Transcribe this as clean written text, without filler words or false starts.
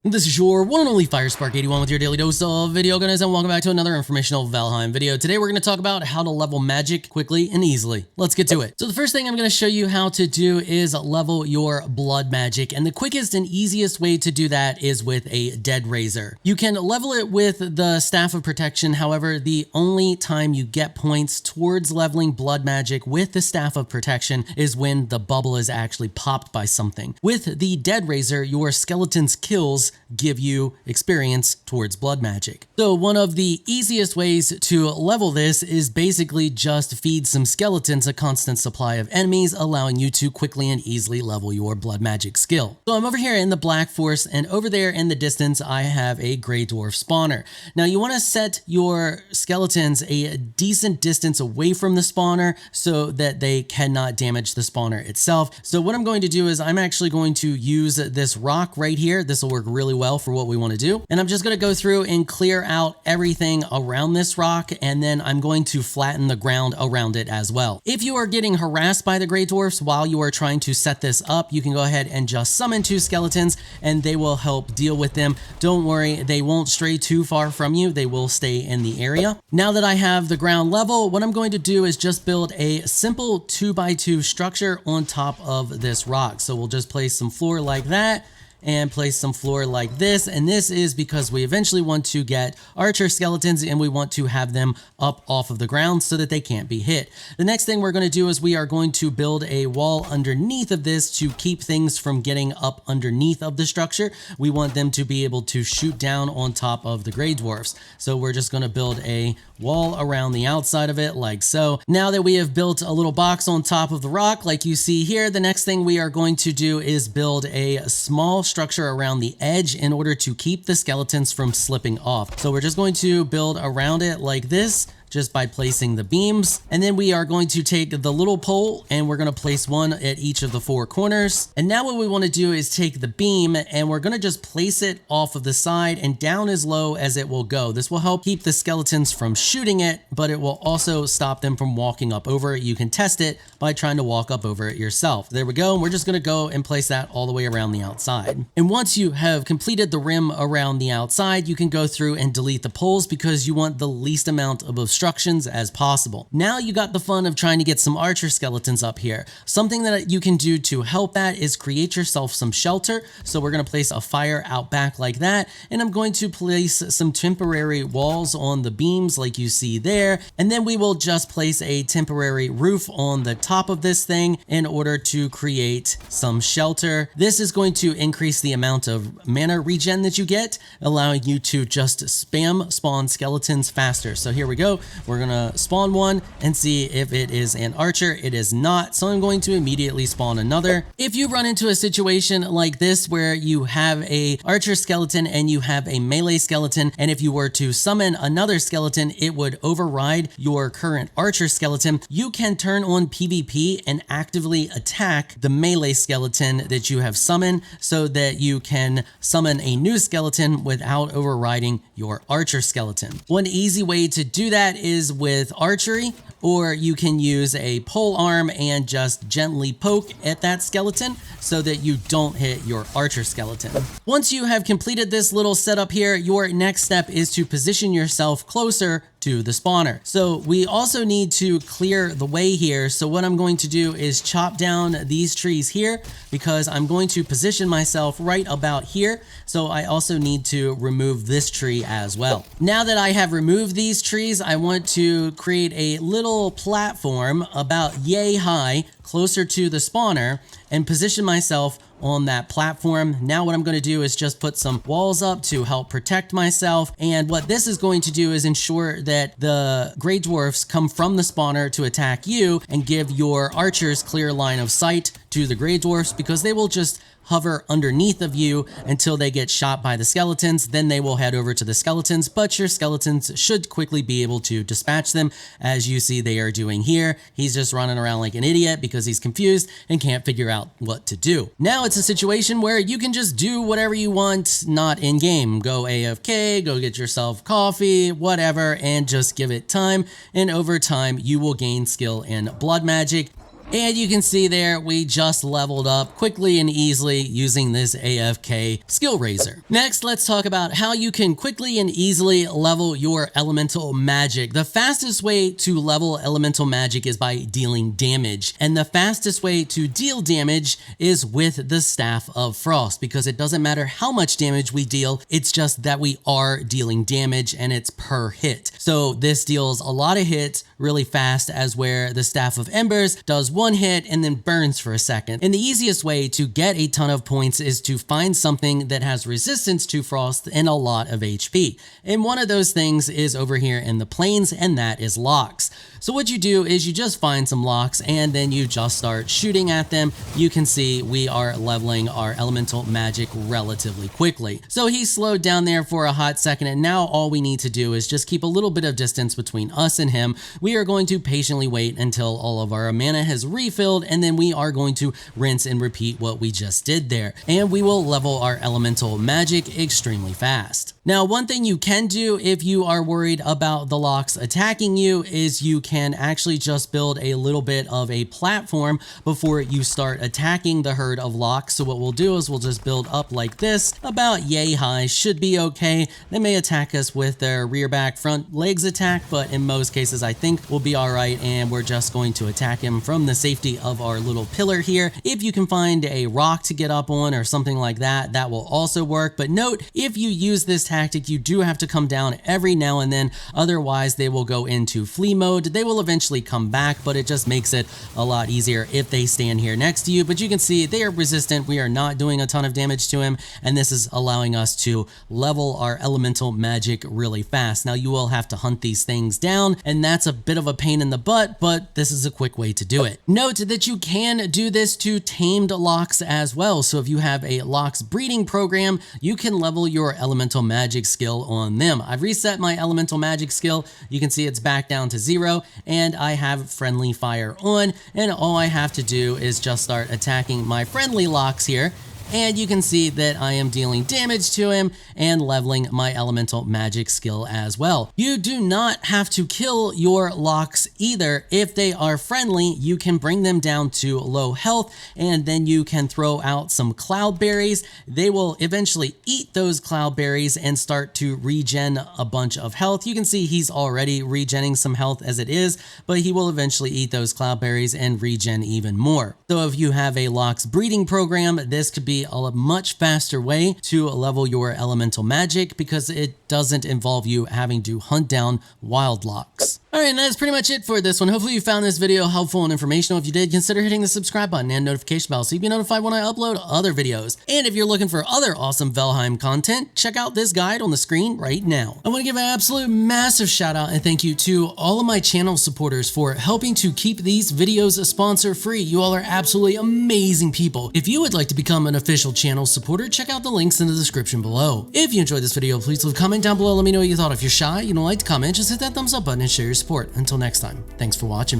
This is your one and only 𝐈𝐸𝐻81 with your daily dose of video guys, and welcome back to another informational Valheim video. Today we're going to talk about how to level magic quickly and easily. Let's get to it. So the first thing I'm going to show you how to do is level your blood magic, and the quickest and easiest way to do that is with a dead razor. You can level it with the staff of protection. However, the only time you get points towards leveling blood magic with the staff of protection is when the bubble is actually popped by something. With the dead razor, your skeleton's kills give you experience towards blood magic. So one of the easiest ways to level this is basically just feed some skeletons a constant supply of enemies, allowing you to quickly and easily level your blood magic skill. So I'm over here in the Black Forest, and over there in the distance I have a gray dwarf spawner. Now you want to set your skeletons a decent distance away from the spawner so that they cannot damage the spawner itself. So what I'm going to do is I'm actually going to use this rock right here. This will work really well for what we want to do. And I'm just going to go through and clear out everything around this rock, and then I'm going to flatten the ground around it as well. If you are getting harassed by the gray dwarfs while you are trying to set this up, you can go ahead and just summon 2 skeletons and they will help deal with them. Don't worry, they won't stray too far from you. They will stay in the area. Now that I have the ground level, what I'm going to do is just build a simple 2x2 structure on top of this rock. So we'll just place some floor like that and place some floor like this, and this is because we eventually want to get archer skeletons and we want to have them up off of the ground so that they can't be hit. The next thing we're going to do is we are going to build a wall underneath of this to keep things from getting up underneath of the structure. We want them to be able to shoot down on top of the gray dwarfs. So we're just going to build a wall around the outside of it like so. Now that we have built a little box on top of the rock like you see here, the next thing we are going to do is build a small structure around the edge in order to keep the skeletons from slipping off. So we're just going to build around it like this, just by placing the beams. And then we are going to take the little pole and we're going to place one at each of the 4 corners. And now what we want to do is take the beam and we're going to just place it off of the side and down as low as it will go. This will help keep the skeletons from shooting it, but it will also stop them from walking up over it. You can test it by trying to walk up over it yourself. There we go. And we're just going to go and place that all the way around the outside. And once you have completed the rim around the outside, you can go through and delete the poles because you want the least amount of obstructions as possible. Now you got the fun of trying to get some archer skeletons up here. Something that you can do to help that is create yourself some shelter. So we're going to place a fire out back like that, and I'm going to place some temporary walls on the beams like you see there, and then we will just place a temporary roof on the top of this thing in order to create some shelter. This is going to increase the amount of mana regen that you get, allowing you to just spam spawn skeletons faster. So here we go. We're gonna spawn one and see if it is an archer. It is not, so I'm going to immediately spawn another. If you run into a situation like this where you have a archer skeleton and you have a melee skeleton, and if you were to summon another skeleton, it would override your current archer skeleton, you can turn on PvP and actively attack the melee skeleton that you have summoned so that you can summon a new skeleton without overriding your archer skeleton. One easy way to do that is with archery, or you can use a pole arm and just gently poke at that skeleton so that you don't hit your archer skeleton. Once you have completed this little setup here, your next step is to position yourself closer to the spawner. So we also need to clear the way here. So what I'm going to do is chop down these trees here because I'm going to position myself right about here. So I also need to remove this tree as well. Now that I have removed these trees, I want to create a little platform about yay high closer to the spawner and position myself on that platform. Now what I'm going to do is just put some walls up to help protect myself, and what this is going to do is ensure that the gray dwarfs come from the spawner to attack you and give your archers clear line of sight to the gray dwarfs, because they will just hover underneath of you until they get shot by the skeletons. Then they will head over to the skeletons, but your skeletons should quickly be able to dispatch them, as you see they are doing here. He's just running around like an idiot because he's confused and can't figure out what to do. Now it's a situation where you can just do whatever you want, not in game. Go AFK, go get yourself coffee, whatever, and just give it time. And over time, you will gain skill in blood magic. And you can see there, we just leveled up quickly and easily using this AFK skill raiser. Next, let's talk about how you can quickly and easily level your elemental magic. The fastest way to level elemental magic is by dealing damage. And the fastest way to deal damage is with the Staff of Frost, because it doesn't matter how much damage we deal, it's just that we are dealing damage and it's per hit. So this deals a lot of hits really fast, as where the Staff of Embers does one hit and then burns for a second. And the easiest way to get a ton of points is to find something that has resistance to frost and a lot of HP. And one of those things is over here in the plains, and that is locks. So what you do is you just find some locks and then you just start shooting at them. You can see we are leveling our elemental magic relatively quickly. So he slowed down there for a hot second, and now all we need to do is just keep a little bit of distance between us and him. We are going to patiently wait until all of our mana has refilled, and then we are going to rinse and repeat what we just did there. And we will level our elemental magic extremely fast. Now, one thing you can do if you are worried about the locks attacking you is you can actually just build a little bit of a platform before you start attacking the herd of locks. So what we'll do is we'll just build up like this, about yay high, should be okay. They may attack us with their rear, back, front legs attack, but in most cases I think we'll be all right, and we're just going to attack him from the safety of our little pillar here. If you can find a rock to get up on or something like that, that will also work. But note, if you use this tactic, you do have to come down every now and then, otherwise they will go into flee mode. They will eventually come back, but it just makes it a lot easier if they stand here next to you. But you can see they are resistant. We are not doing a ton of damage to him, and this is allowing us to level our elemental magic really fast. Now you will have to hunt these things down, and that's a bit of a pain in the butt, but this is a quick way to do it. Note that you can do this to tamed locks as well. So if you have a locks breeding program, you can level your elemental magic skill on them. I've reset my elemental magic skill. You can see it's back down to 0, and I have friendly fire on, and all I have to do is just start attacking my friendly locks here. And you can see that I am dealing damage to him and leveling my elemental magic skill as well. You do not have to kill your locks either. If they are friendly, you can bring them down to low health, and then you can throw out some cloudberries. They will eventually eat those cloudberries and start to regen a bunch of health. You can see he's already regenning some health as it is, but he will eventually eat those cloudberries and regen even more. So if you have a locks breeding program, this could be a much faster way to level your elemental magic, because it doesn't involve you having to hunt down wild locks. All right, and that's pretty much it for this one. Hopefully you found this video helpful and informational. If you did, consider hitting the subscribe button and notification bell so you'll be notified when I upload other videos. And if you're looking for other awesome Valheim content, check out this guide on the screen right now. I want to give an absolute massive shout out and thank you to all of my channel supporters for helping to keep these videos sponsor free. You all are absolutely amazing people. If you would like to become an official channel supporter, check out the links in the description below. If you enjoyed this video, please leave a comment down below. Let me know what you thought. If you're shy, you don't like to comment, just hit that thumbs up button and share your support. Until next time, thanks for watching.